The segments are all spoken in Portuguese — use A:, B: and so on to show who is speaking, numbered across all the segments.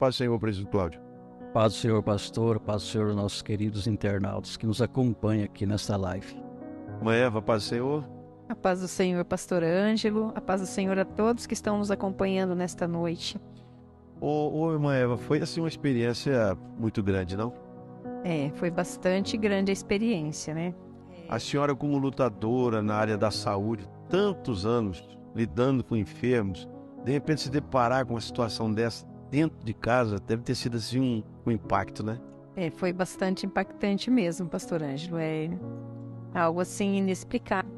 A: paz do Senhor, presbítero Cláudio.
B: Paz do Senhor, pastor, paz do Senhor, nossos queridos internautas que nos acompanham aqui nesta live.
A: Irmã Eva, paz do Senhor.
C: A paz do Senhor, pastor Ângelo, a paz do Senhor a todos que estão nos acompanhando nesta noite.
A: Ô, irmã Eva, foi assim uma experiência muito grande, não?
C: Foi bastante grande a experiência, né?
A: A senhora como lutadora na área da saúde, tantos anos lidando com enfermos, de repente se deparar com uma situação dessa dentro de casa, deve ter sido assim um impacto, né?
C: Foi bastante impactante mesmo, pastor Ângelo. É algo assim inexplicável.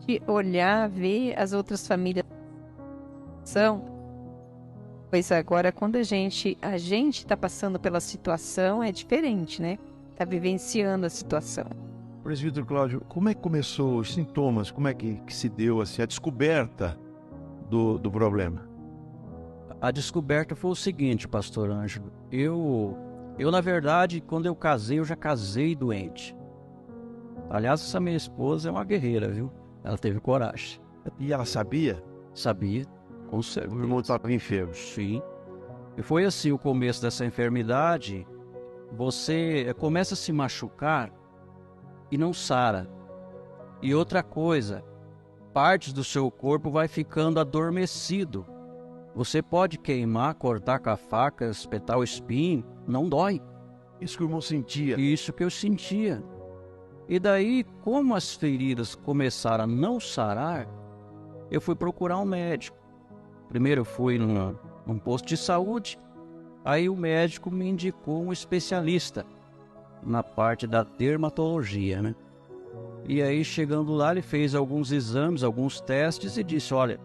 C: De olhar, ver as outras famílias pois agora quando a gente está passando pela situação é diferente, né? Está vivenciando a situação.
A: Presbítero Cláudio, como é que começou os sintomas? Como é que se deu assim, a descoberta do problema?
B: A descoberta foi o seguinte, pastor Ângelo. Eu na verdade, quando eu casei, eu já casei doente. Aliás, essa minha esposa é uma guerreira, viu? Ela teve coragem.
A: E ela sabia?
B: Sabia, com certeza.
A: O irmão estava enfermo.
B: Sim. E foi assim o começo dessa enfermidade. Você começa a se machucar e não sara. E outra coisa, partes do seu corpo vai ficando adormecido. Você pode queimar, cortar com a faca, espetar o espinho, não dói.
A: Isso que o irmão sentia.
B: Isso que eu sentia. E daí, como as feridas começaram a não sarar, eu fui procurar um médico. Primeiro eu fui num posto de saúde, aí o médico me indicou um especialista na parte da dermatologia, né? E aí, chegando lá, ele fez alguns exames, alguns testes e disse, olha,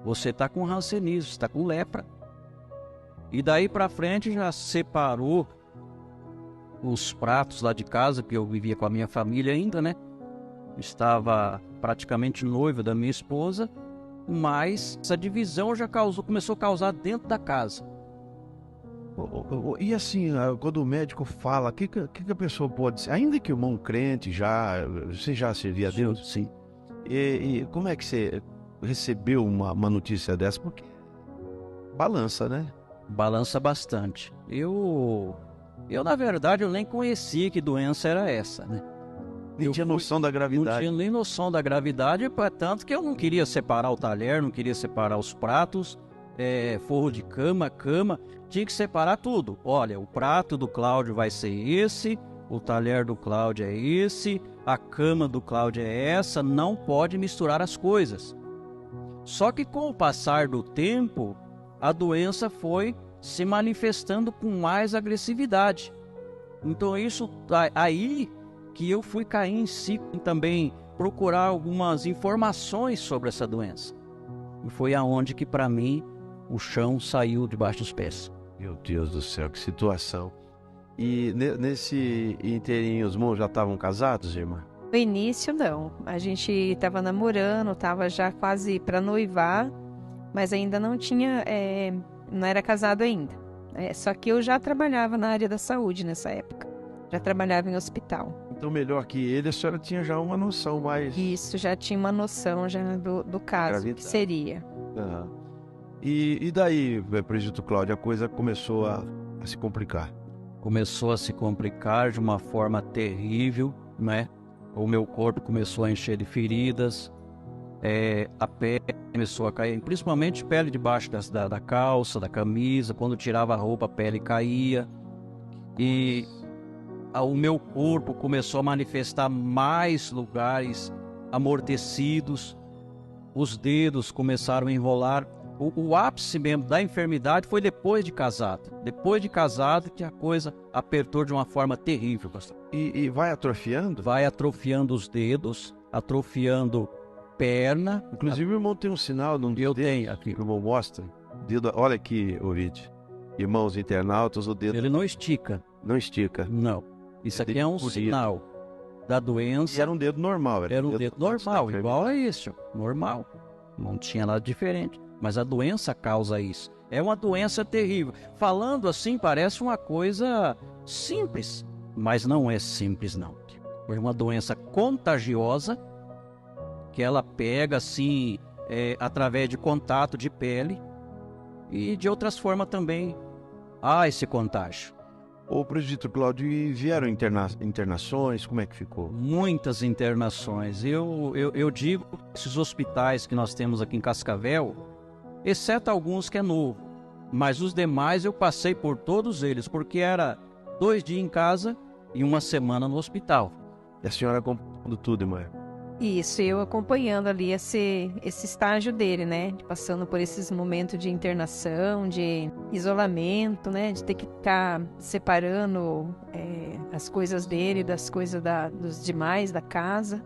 B: você está com hanseníase, está com lepra. E daí para frente já separou os pratos lá de casa, que eu vivia com a minha família ainda, né? Estava praticamente noivo da minha esposa, mas essa divisão já começou a causar dentro da casa.
A: E assim, quando o médico fala, o que a pessoa pode ser? Ainda que o irmão crente você já servia a Deus?
B: Sim.
A: E como é que você recebeu uma notícia dessa? Porque balança, né?
B: Balança bastante. Eu na verdade, eu nem conhecia que doença era essa, né?
A: Nem tinha noção da gravidade.
B: Não tinha nem noção da gravidade, tanto que eu não queria separar o talher, não queria separar os pratos, forro de cama, tinha que separar tudo. Olha, o prato do Cláudio vai ser esse, o talher do Cláudio é esse, a cama do Cláudio é essa, não pode misturar as coisas. Só que com o passar do tempo, a doença foi se manifestando com mais agressividade. Então isso aí que eu fui cair em si também procurar algumas informações sobre essa doença. E foi aonde que para mim o chão saiu debaixo dos pés.
A: Meu Deus do céu, que situação. E nesse inteirinho os irmãos já estavam casados, irmã?
C: No início não, a gente estava namorando, estava já quase para noivar, mas ainda não tinha, não era casado ainda. Só que eu já trabalhava na área da saúde nessa época, já trabalhava em hospital.
A: Então melhor que ele, a senhora tinha já uma noção mais...
C: Isso, já tinha uma noção já do caso,
A: Gravidade.
C: que seria.
A: Uhum. E daí, presbítero Cláudio, a coisa começou a se complicar?
B: Começou a se complicar de uma forma terrível, né? O meu corpo começou a encher de feridas, a pele começou a cair, principalmente pele debaixo da calça, da camisa. Quando tirava a roupa, a pele caía. E o meu corpo começou a manifestar mais lugares amortecidos. Os dedos começaram a enrolar. O ápice mesmo da enfermidade foi depois de casado. Depois de casado que a coisa apertou de uma forma terrível, pastor.
A: E vai atrofiando?
B: Vai atrofiando os dedos, atrofiando perna.
A: Inclusive o irmão tem um sinal no dedo.
B: Eu tenho aqui.
A: O irmão mostra. Dedo, olha aqui, ouvinte. Irmãos internautas, o dedo...
B: Ele não estica.
A: Não estica.
B: Não. Isso aqui é um sinal da doença.
A: E era um dedo normal.
B: Era um dedo normal, igual a isso. Normal. Não tinha nada diferente. Mas a doença causa isso. É uma doença terrível. Falando assim, parece uma coisa simples. Mas não é simples, não. É uma doença contagiosa que ela pega assim, através de contato de pele. e de outras formas também há esse contágio.
A: Ô, presbítero Cláudio, e vieram internações? Como é que ficou?
B: Muitas internações. Eu digo que esses hospitais que nós temos aqui em Cascavel, exceto alguns que é novo, mas os demais eu passei por todos eles, porque era 2 dias em casa e 1 semana no hospital.
A: E a senhora acompanhando tudo, irmã?
C: Isso, eu acompanhando ali esse estágio dele, né? Passando por esses momentos de internação, de isolamento, né? De ter que estar separando as coisas dele das coisas dos demais da casa.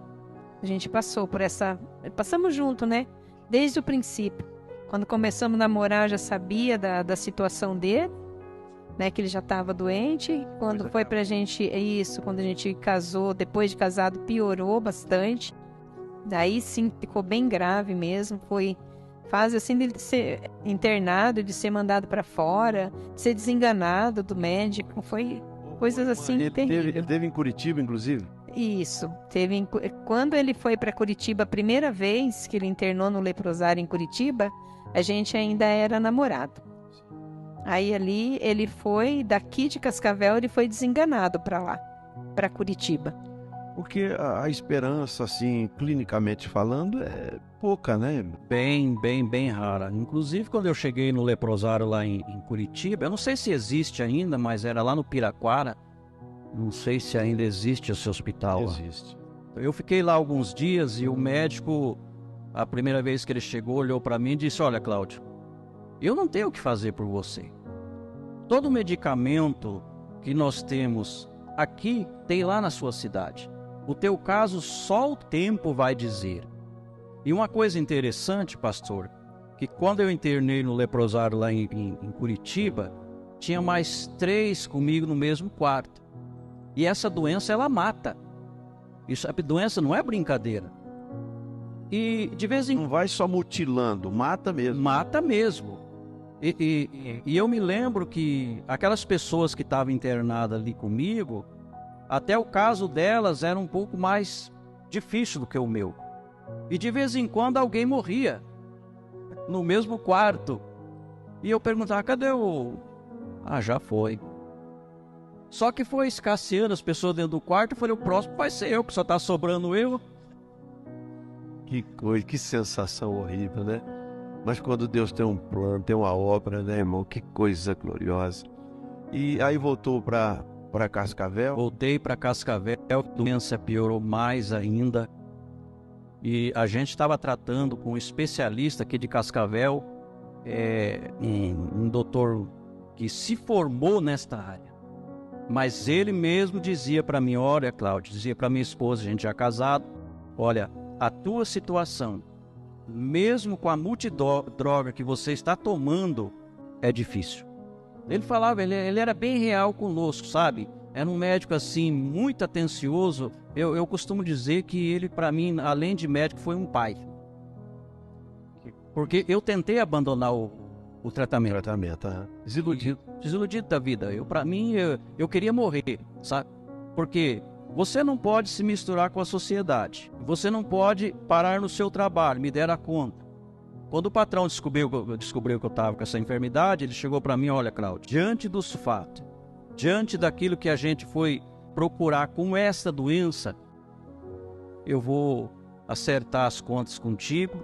C: A gente passou por passamos junto, né? Desde o princípio. Quando começamos a namorar, eu já sabia da situação dele, né? Que ele já estava doente. Quando foi pra gente, quando a gente casou, depois de casado, piorou bastante. Daí sim, ficou bem grave mesmo. Foi fase assim de ser internado, de ser mandado para fora, de ser desenganado do médico. Foi coisas assim terríveis.
A: Ele teve em Curitiba, inclusive?
C: Isso. Quando ele foi para Curitiba a primeira vez que ele internou no leprosário em Curitiba, a gente ainda era namorado. Aí ali ele foi, daqui de Cascavel, ele foi desenganado para lá, para Curitiba.
A: Porque a esperança, assim, clinicamente falando, é pouca, né?
B: Bem rara. Inclusive, quando eu cheguei no leprosário lá em Curitiba, eu não sei se existe ainda, mas era lá no Piraquara. Não sei se ainda existe esse hospital lá.
A: Existe.
B: Eu fiquei lá alguns dias e o médico, a primeira vez que ele chegou, olhou para mim e disse: olha, Cláudio, eu não tenho o que fazer por você. Todo medicamento que nós temos aqui tem lá na sua cidade. O teu caso só o tempo vai dizer. E uma coisa interessante, pastor, que quando eu internei no leprosário lá em Curitiba, tinha mais 3 comigo no mesmo quarto. E essa doença, ela mata. Isso, a doença não é brincadeira. E de vez em
A: Não vai só mutilando, mata mesmo.
B: mata mesmo. E eu me lembro que aquelas pessoas que estavam internadas ali comigo, até o caso delas era um pouco mais difícil do que o meu. E de vez em quando alguém morria no mesmo quarto. E eu perguntava: cadê o... Ah, já foi. Só que foi escasseando as pessoas dentro do quarto. Eu falei: o próximo vai ser eu, que só está sobrando eu.
A: Que coisa, que sensação horrível, né? Mas quando Deus tem um plano, tem uma obra, né, irmão? Que coisa gloriosa. E aí voltou para Cascavel?
B: Voltei para Cascavel, a doença piorou mais ainda. E a gente estava tratando com um especialista aqui de Cascavel, um doutor que se formou nesta área. Mas ele mesmo dizia para mim: olha, Cláudio, dizia para minha esposa, a gente já casado, olha, a tua situação, mesmo com a multidroga que você está tomando, é difícil. Ele falava, ele era bem real conosco, sabe? Era um médico assim, muito atencioso. Eu costumo dizer que ele, para mim, além de médico, foi um pai. Porque eu tentei abandonar o tratamento. Desiludido da vida. Para mim, eu queria morrer, sabe? Porque você não pode se misturar com a sociedade. Você não pode parar no seu trabalho, me dera conta. Quando o patrão descobriu que eu estava com essa enfermidade, ele chegou para mim: olha, Cláudio, diante dos fatos, diante daquilo que a gente foi procurar com essa doença, eu vou acertar as contas contigo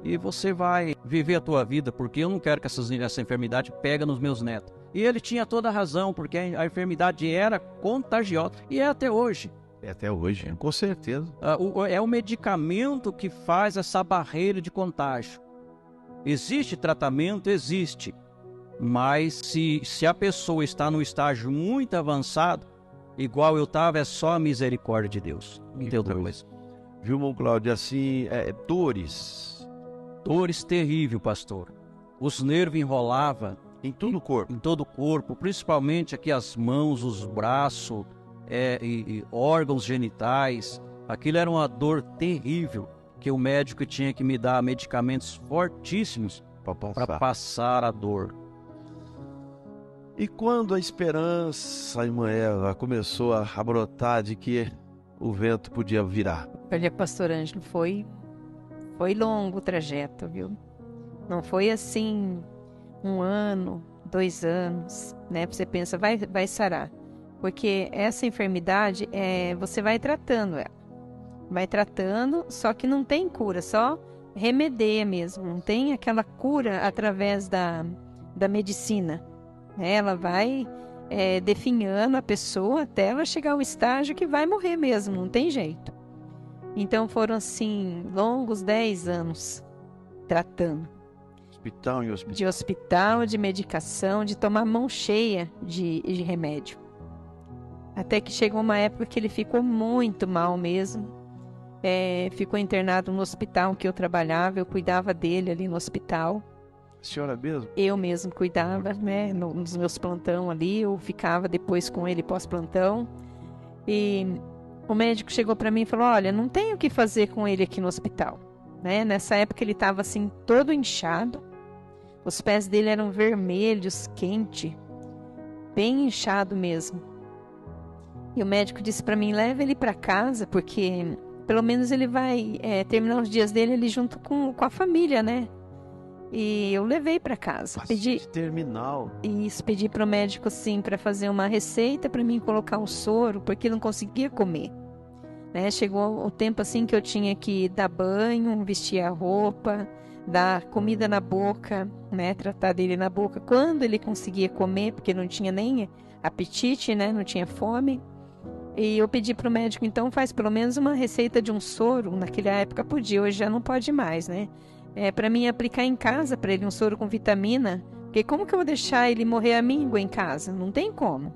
B: e você vai viver a tua vida, porque eu não quero que essa enfermidade pegue nos meus netos. E ele tinha toda a razão, porque a enfermidade era contagiosa e é até hoje.
A: É até hoje, com certeza.
B: É o medicamento que faz essa barreira de contágio. Existe tratamento? Existe. Mas se a pessoa está no estágio muito avançado, igual eu estava, é só a misericórdia de Deus. Não tem outra coisa.
A: Viu, irmão Cláudio, assim, dores.
B: Dores terríveis, pastor. Os nervos enrolavam.
A: Em todo o corpo?
B: Em todo o corpo, principalmente aqui as mãos, os braços, e órgãos genitais. Aquilo era uma dor terrível, que o médico tinha que me dar medicamentos fortíssimos para passar a dor.
A: E quando a esperança, irmã Eva, começou a brotar de que o vento podia virar?
C: Olha, pastor Ângelo, foi longo o trajeto, viu? Não foi assim 1 ano, 2 anos, né? Você pensa, vai sarar. Porque essa enfermidade, você vai tratando ela. Vai tratando, só que não tem cura, só remedeia mesmo. Não tem aquela cura através da medicina. Ela vai definhando a pessoa até ela chegar ao estágio que vai morrer mesmo, não tem jeito. Então foram assim, longos 10 anos tratando.
A: Hospital em hospital.
C: De hospital, de medicação, de tomar mão cheia de remédio. Até que chegou uma época que ele ficou muito mal mesmo. Ficou internado no hospital que eu trabalhava, eu cuidava dele ali no hospital.
A: A senhora mesmo?
C: Eu mesmo cuidava, né, nos meus plantão ali, eu ficava depois com ele pós-plantão. E o médico chegou para mim e falou, olha, não tem o que fazer com ele aqui no hospital. Né? Nessa época ele estava assim, todo inchado. Os pés dele eram vermelhos, quente, bem inchado mesmo. E o médico disse para mim, leva ele para casa, porque pelo menos ele vai terminar os dias dele ali junto com a família, né? E eu levei para casa. Pedi
A: terminal.
C: Isso, pedi pro médico assim para fazer uma receita para mim colocar um soro, porque não conseguia comer. Né? Chegou o tempo assim que eu tinha que dar banho, vestir a roupa, dar comida na boca, né? Tratar dele na boca quando ele conseguia comer, porque não tinha nem apetite, né? Não tinha fome. E eu pedi pro médico, então faz pelo menos uma receita de um soro. Naquela época podia, hoje já não pode mais, né? Para mim aplicar em casa para ele um soro com vitamina, porque como que eu vou deixar ele morrer à míngua em casa? Não tem como.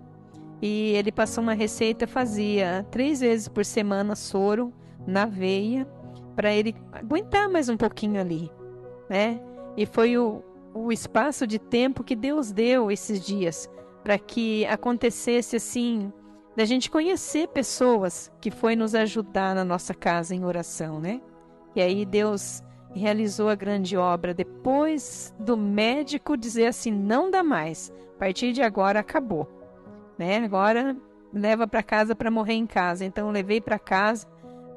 C: E ele passou uma receita, fazia 3 vezes por semana soro na veia, para ele aguentar mais um pouquinho ali, né? E foi o espaço de tempo que Deus deu esses dias, para que acontecesse assim, da gente conhecer pessoas que foi nos ajudar na nossa casa em oração, né? E aí Deus realizou a grande obra depois do médico dizer assim, não dá mais, a partir de agora acabou, né? Agora leva para casa para morrer em casa. Então eu levei para casa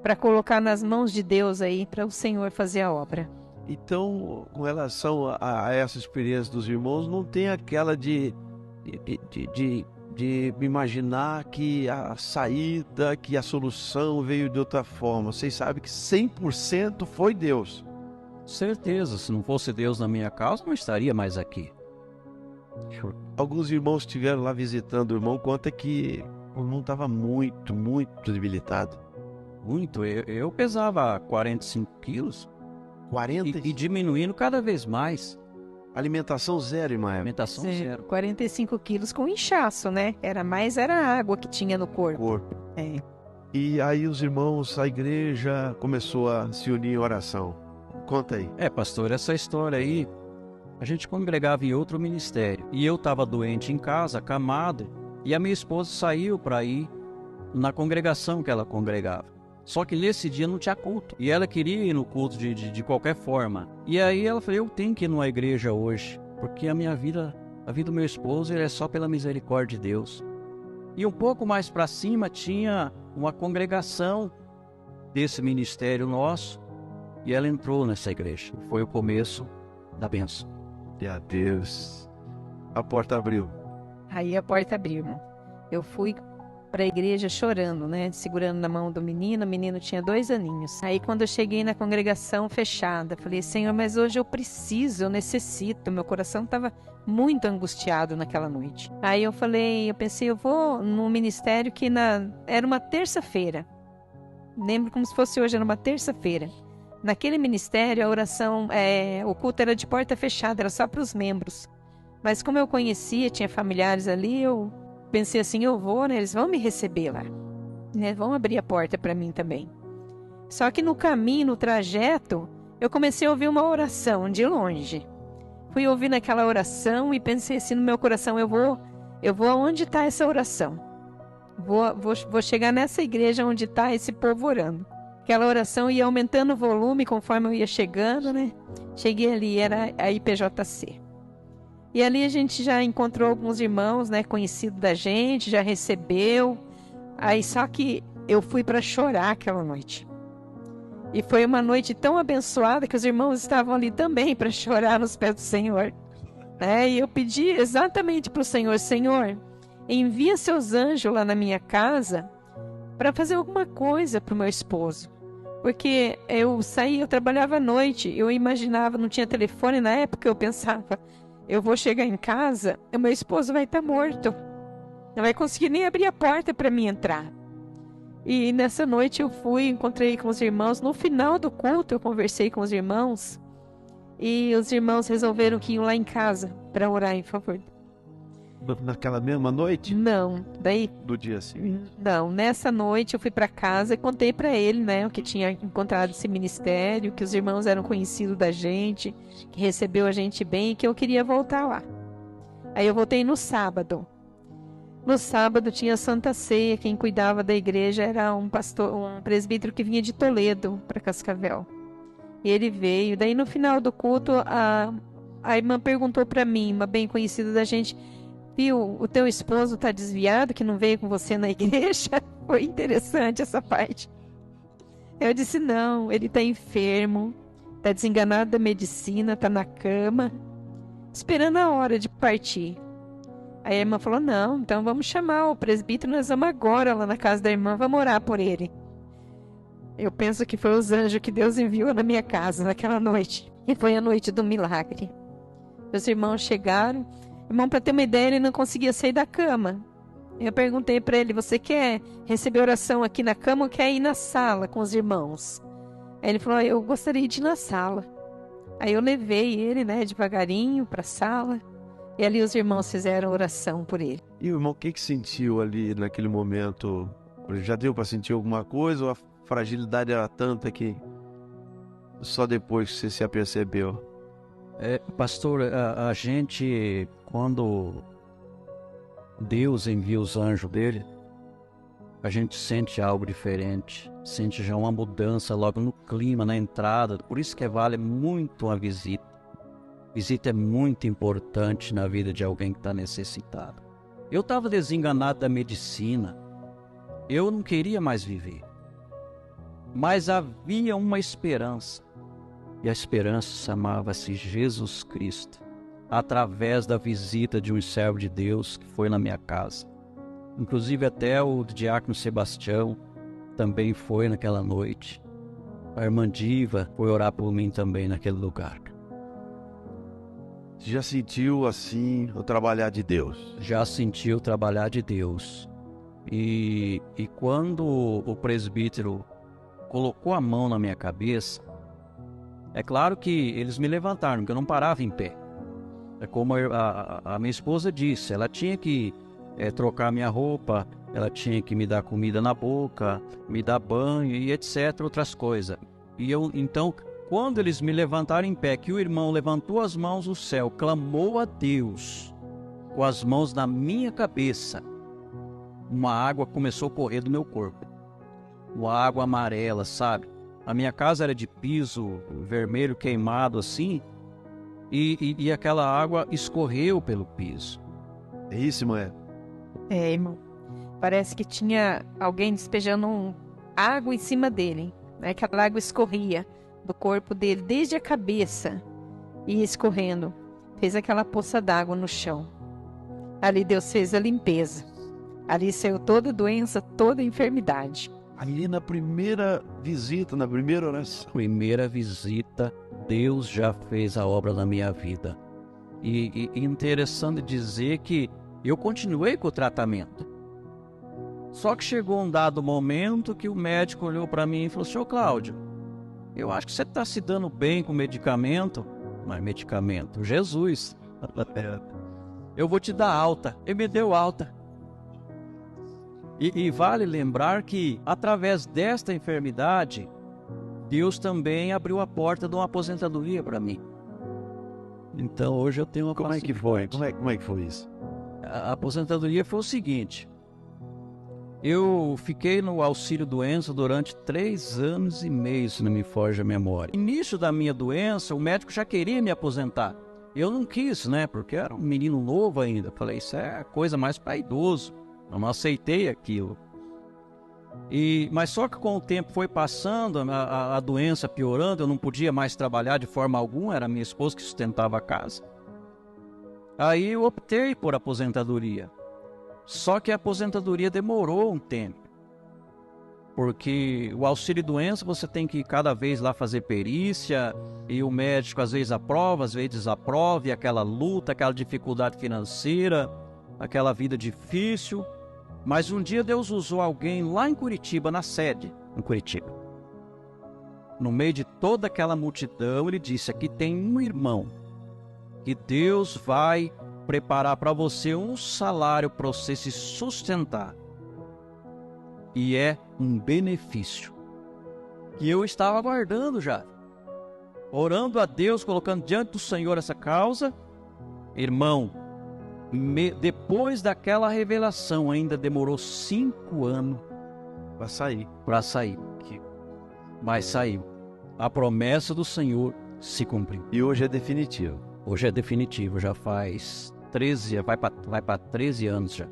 C: para colocar nas mãos de Deus aí, para o Senhor fazer a obra.
A: Então, com relação a essa experiência dos irmãos, não tem aquela de imaginar que a saída, que a solução veio de outra forma. Vocês sabem que 100% foi Deus.
B: Certeza, se não fosse Deus na minha causa, não estaria mais aqui.
A: Alguns irmãos estiveram lá visitando o irmão, conta que o irmão estava muito, muito debilitado.
B: Muito, eu pesava 45 quilos
A: 40?
B: e diminuindo cada vez mais.
A: Alimentação zero, irmã.
B: Alimentação zero.
C: 45 quilos com inchaço, né? Era a água que tinha no corpo.
A: E aí os irmãos, a igreja começou a se unir em oração. Conta aí.
B: Pastor, essa história aí, a gente congregava em outro ministério. E eu estava doente em casa, acamado, e a minha esposa saiu para ir na congregação que ela congregava. Só que nesse dia não tinha culto. E ela queria ir no culto de qualquer forma. E aí ela falou, eu tenho que ir numa igreja hoje, porque a minha vida, a vida do meu esposo, é só pela misericórdia de Deus. E um pouco mais para cima tinha uma congregação desse ministério nosso, e ela entrou nessa igreja. Foi o começo da bênção.
A: E a Deus, a porta abriu.
C: Aí a porta abriu, irmão. Eu fui para a igreja chorando, né? Segurando na mão do menino. O menino tinha 2 aninhos. Aí quando eu cheguei na congregação fechada, falei, Senhor, mas hoje eu preciso, eu necessito. Meu coração estava muito angustiado naquela noite. Aí eu pensei, eu vou no ministério que era uma terça-feira. Lembro como se fosse hoje, era uma terça-feira. Naquele ministério, a oração, o culto era de porta fechada, era só para os membros. Mas como eu conhecia, tinha familiares ali, eu pensei assim, eu vou, né? Eles vão me receber lá. Né? Vão abrir a porta para mim também. Só que no caminho, no trajeto, eu comecei a ouvir uma oração de longe. Fui ouvindo aquela oração e pensei assim no meu coração, eu vou aonde está essa oração? Vou chegar nessa igreja onde está esse povo orando. Aquela oração ia aumentando o volume conforme eu ia chegando, né? Cheguei ali, era a IPJC. E ali a gente já encontrou alguns irmãos, né? Conhecidos da gente, já recebeu. Aí só que eu fui para chorar aquela noite. E foi uma noite tão abençoada que os irmãos estavam ali também para chorar nos pés do Senhor. E eu pedi exatamente para o Senhor: Senhor, envia seus anjos lá na minha casa para fazer alguma coisa para o meu esposo. Porque eu trabalhava à noite, eu imaginava, não tinha telefone na época, eu pensava, eu vou chegar em casa e meu esposo vai estar morto. Não vai conseguir nem abrir a porta para mim entrar. E nessa noite eu encontrei com os irmãos. No final do culto eu conversei com os irmãos. E os irmãos resolveram que iam lá em casa para orar em favor.
A: Naquela mesma noite?
C: Não, daí...
A: Do dia seguinte?
C: Não, nessa noite eu fui para casa e contei para ele, né, o que tinha encontrado esse ministério, que os irmãos eram conhecidos da gente, que recebeu a gente bem e que eu queria voltar lá. Aí eu voltei no sábado. No sábado tinha Santa Ceia, quem cuidava da igreja era um presbítero que vinha de Toledo para Cascavel. E ele veio, daí no final do culto a irmã perguntou para mim, uma bem conhecida da gente: viu, o teu esposo está desviado, que não veio com você na igreja? Foi interessante essa parte. Eu disse: não, ele está enfermo, está desenganado da medicina, está na cama, esperando a hora de partir. Aí a irmã falou: não, então vamos chamar o presbítero, nós vamos agora lá na casa da irmã, vamos orar por ele. Eu penso que foi os anjos que Deus enviou na minha casa naquela noite. E foi a noite do milagre. Os irmãos chegaram. Irmão, para ter uma ideia, ele não conseguia sair da cama. Eu perguntei para ele: você quer receber oração aqui na cama ou quer ir na sala com os irmãos? Aí ele falou: eu gostaria de ir na sala. Aí eu levei ele, né, devagarinho para a sala. E ali os irmãos fizeram oração por ele.
A: E o irmão, o que sentiu ali naquele momento? Já deu para sentir alguma coisa ou a fragilidade era tanta que só depois que você se apercebeu?
B: Pastor, a gente, quando Deus envia os anjos dele, a gente sente algo diferente, sente já uma mudança logo no clima, na entrada. Por isso que vale muito uma visita. Visita é muito importante na vida de alguém que está necessitado. Eu estava desenganado da medicina, eu não queria mais viver. Mas havia uma esperança. E a esperança chamava-se Jesus Cristo, através da visita de um servo de Deus que foi na minha casa. Inclusive até o diácono Sebastião também foi naquela noite. A irmã Diva foi orar por mim também naquele lugar.
A: Já sentiu assim o trabalhar de Deus?
B: Já senti o trabalhar de Deus. E quando o presbítero colocou a mão na minha cabeça, é claro que eles me levantaram, porque eu não parava em pé. É como a minha esposa disse, ela tinha que trocar minha roupa, ela tinha que me dar comida na boca, me dar banho e etc, outras coisas. E então, quando eles me levantaram em pé, que o irmão levantou as mãos ao céu, clamou a Deus, com as mãos na minha cabeça, uma água começou a correr do meu corpo. Uma água amarela, sabe? A minha casa era de piso vermelho queimado assim, e aquela água escorreu pelo piso.
A: É isso, irmã?
C: Irmão. Parece que tinha alguém despejando água em cima dele. Né? Aquela água escorria do corpo dele, desde a cabeça, e escorrendo. Fez aquela poça d'água no chão. Ali Deus fez a limpeza. Ali saiu toda doença, toda enfermidade.
A: Ali na primeira visita, na primeira oração.
B: Primeira visita, Deus já fez a obra na minha vida. E interessante dizer que eu continuei com o tratamento. Só que chegou um dado momento que o médico olhou para mim e falou: Senhor Cláudio, eu acho que você está se dando bem com medicamento. Mas medicamento, Jesus. Eu vou te dar alta. Ele me deu alta. E vale lembrar que, através desta enfermidade, Deus também abriu a porta de uma aposentadoria para mim. Então, hoje eu tenho uma
A: Como é que foi? Como é que foi isso?
B: A aposentadoria foi o seguinte. Eu fiquei no auxílio-doença durante 3 anos e meio, se não me foge a memória. No início da minha doença, o médico já queria me aposentar. Eu não quis, né? Porque era um menino novo ainda. Falei, isso é coisa mais para idoso. Eu não aceitei aquilo. Mas só que com o tempo foi passando, a doença piorando, eu não podia mais trabalhar de forma alguma, era minha esposa que sustentava a casa. Aí eu optei por aposentadoria. Só que a aposentadoria demorou um tempo. Porque o auxílio-doença você tem que ir cada vez lá fazer perícia, e o médico às vezes aprova, às vezes desaprova, e aquela luta, aquela dificuldade financeira, aquela vida difícil. Mas um dia Deus usou alguém lá em Curitiba, na sede, em Curitiba. No meio de toda aquela multidão, ele disse: aqui tem um irmão que Deus vai preparar para você um salário para você se sustentar. E é um benefício que eu estava aguardando já, orando a Deus, colocando diante do Senhor essa causa. Irmão, depois daquela revelação ainda demorou 5 anos para sair, mas saiu. A promessa do Senhor se cumpriu.
A: E hoje é definitivo.
B: Hoje é definitivo, já faz 13, vai para 13 anos já.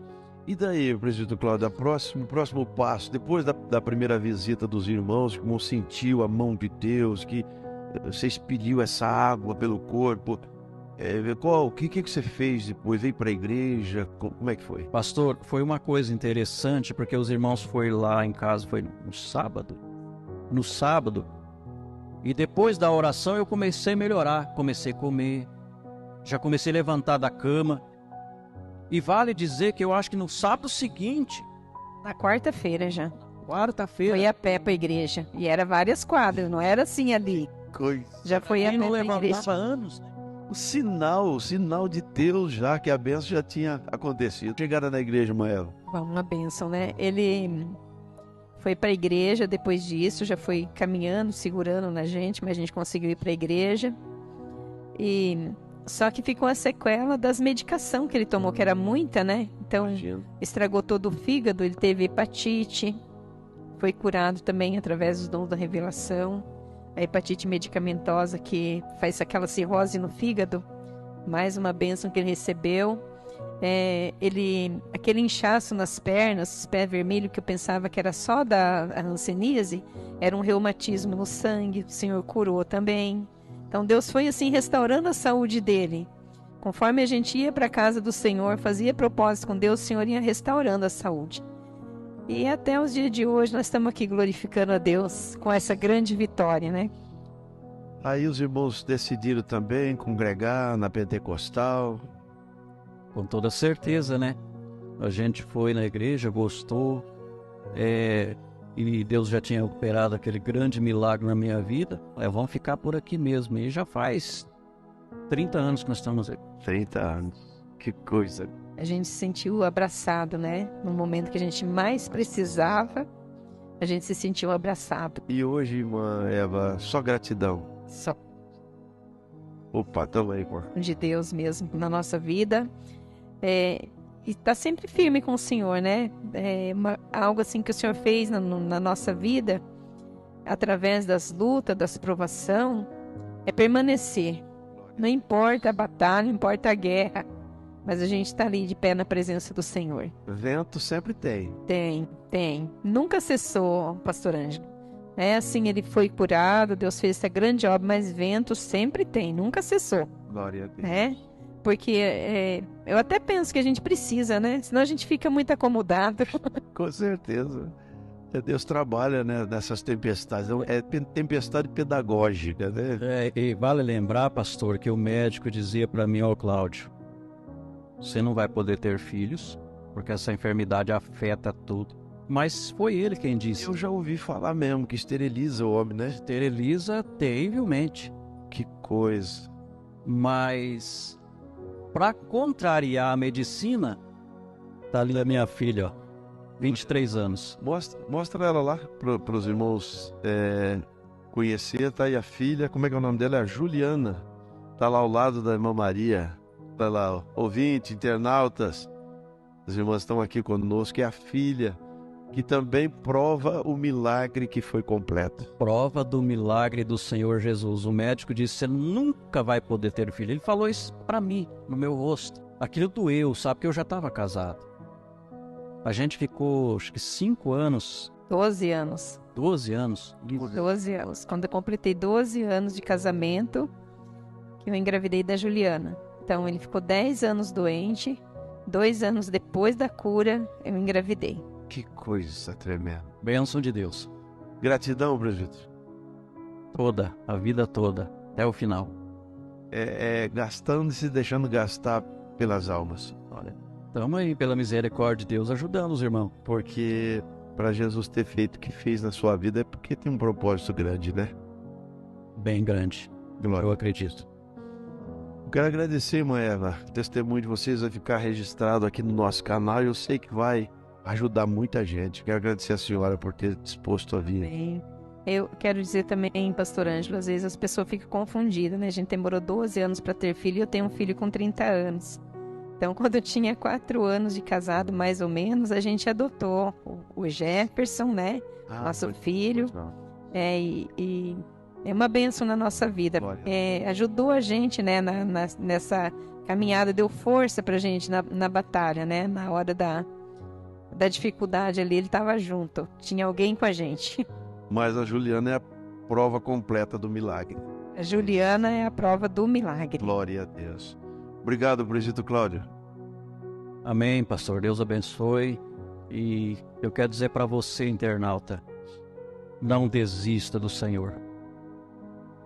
A: E daí, presbítero Cláudio, o próximo passo, depois da primeira visita dos irmãos, como sentiu a mão de Deus, que você expeliu essa água pelo corpo, o que você fez depois? Veio para a igreja? Como é que foi?
B: Pastor, foi uma coisa interessante, porque os irmãos foram lá em casa, foi no sábado, e depois da oração eu comecei a melhorar, comecei a comer, já comecei a levantar da cama. E vale dizer que eu acho que no sábado seguinte...
C: Na quarta-feira já.
B: Quarta-feira.
C: Foi a pé para a igreja. E era várias quadras, não era assim ali. Já foi a pé para a igreja.
B: Anos, né?
A: O sinal de Deus já, que a bênção já tinha acontecido. Chegaram na igreja, Maela.
C: Uma bênção, né? Ele foi para a igreja depois disso, já foi caminhando, segurando na gente, mas a gente conseguiu ir para a igreja. Só que ficou a sequela das medicações que ele tomou, que era muita, né? Então, estragou todo o fígado, ele teve hepatite, foi curado também através dos dons da revelação. A hepatite medicamentosa, que faz aquela cirrose no fígado, mais uma bênção que ele recebeu. Aquele inchaço nas pernas, os pés vermelhos, que eu pensava que era só da hanseníase, era um reumatismo no sangue, o Senhor curou também. Então Deus foi assim restaurando a saúde dele. Conforme a gente ia para a casa do Senhor, fazia propósito com Deus, o Senhor ia restaurando a saúde. E até os dias de hoje nós estamos aqui glorificando a Deus com essa grande vitória, né?
A: Aí os irmãos decidiram também congregar na Pentecostal.
B: Com toda certeza, né? A gente foi na igreja, gostou, e Deus já tinha operado aquele grande milagre na minha vida. Vamos ficar por aqui mesmo. E já faz 30 anos que nós estamos aqui.
A: 30 anos. Que coisa.
C: A gente se sentiu abraçado, né? No momento que a gente mais precisava, a gente se sentiu abraçado.
A: E hoje, irmã Eva, só gratidão.
C: Só.
A: Opa, tamo aí, irmã.
C: De Deus mesmo na nossa vida. E está sempre firme com o Senhor, né? Algo assim que o Senhor fez na nossa vida, através das lutas, das provações, é permanecer. Não importa a batalha, não importa a guerra, mas a gente está ali de pé na presença do Senhor.
A: Vento sempre tem.
C: Tem. Nunca cessou, pastor Ângelo. Assim, ele foi curado, Deus fez essa grande obra, mas vento sempre tem, nunca cessou.
A: Glória a Deus.
C: Né? Porque eu até penso que a gente precisa, né? Senão a gente fica muito acomodado.
A: Com certeza. Deus trabalha, né, nessas tempestades. É tempestade pedagógica, né?
B: E vale lembrar, pastor, que o médico dizia para mim: ó, Cláudio, você não vai poder ter filhos, porque essa enfermidade afeta tudo. Mas foi ele quem disse.
A: Eu já ouvi falar mesmo que esteriliza o homem, né?
B: Esteriliza terrivelmente.
A: Que coisa.
B: Mas, para contrariar a medicina, tá ali a minha filha, ó, 23 anos.
A: Mostra ela lá para os irmãos conhecer. Tá aí a filha, como é que é o nome dela? É a Juliana. Tá lá ao lado da irmã Maria. Tá lá, ó, ouvinte, internautas. As irmãs estão aqui conosco. É a filha que também prova o milagre que foi completo.
B: Prova do milagre do Senhor Jesus. O médico disse: você nunca vai poder ter filho. Ele falou isso para mim, no meu rosto. Aquilo doeu, sabe? Porque eu já estava casado. A gente ficou, acho que 5 anos.
C: 12 anos.
B: 12 anos.
C: 12 anos. Quando eu completei 12 anos de casamento, que eu engravidei da Juliana. Então, ele ficou 10 anos doente. 2 anos depois da cura, eu engravidei.
A: Que coisa tremenda.
B: Bênção de Deus.
A: Gratidão, presbítero.
B: Toda, a vida toda, até o final.
A: Gastando e se deixando gastar pelas almas.
B: Olha, estamos aí, pela misericórdia de Deus, ajudando os irmãos.
A: Porque para Jesus ter feito o que fez na sua vida é porque tem um propósito grande, né?
B: Bem grande,
A: Glória.
B: eu acredito.
A: Quero agradecer, irmã Eva. O testemunho de vocês vai ficar registrado aqui no nosso canal e eu sei que vai ajudar muita gente. Quero agradecer a senhora por ter disposto a vir.
C: Bem, eu quero dizer também, pastor Ângelo, às vezes as pessoas ficam confundidas, né? A gente demorou 12 anos para ter filho e eu tenho um filho com 30 anos. Então, quando eu tinha 4 anos de casado, mais ou menos, a gente adotou o Jefferson, né? Nosso filho. E é uma bênção na nossa vida. Ajudou a gente, né, nessa caminhada, deu força pra gente na batalha, né? Na hora da dificuldade ali, ele estava junto. Tinha alguém com a gente.
A: Mas a Juliana é a prova completa do milagre.
C: A Juliana é a prova do milagre.
A: Glória a Deus. Obrigado, presbítero Cláudio.
B: Amém, pastor. Deus abençoe. E eu quero dizer para você, internauta, não desista do Senhor.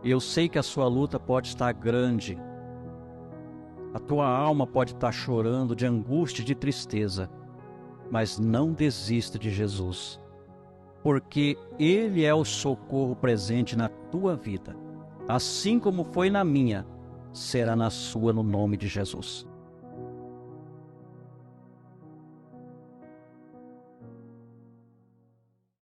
B: Eu sei que a sua luta pode estar grande. A tua alma pode estar chorando de angústia e de tristeza. Mas não desista de Jesus. Porque Ele é o socorro presente na tua vida. Assim como foi na minha, será na sua, no nome de Jesus.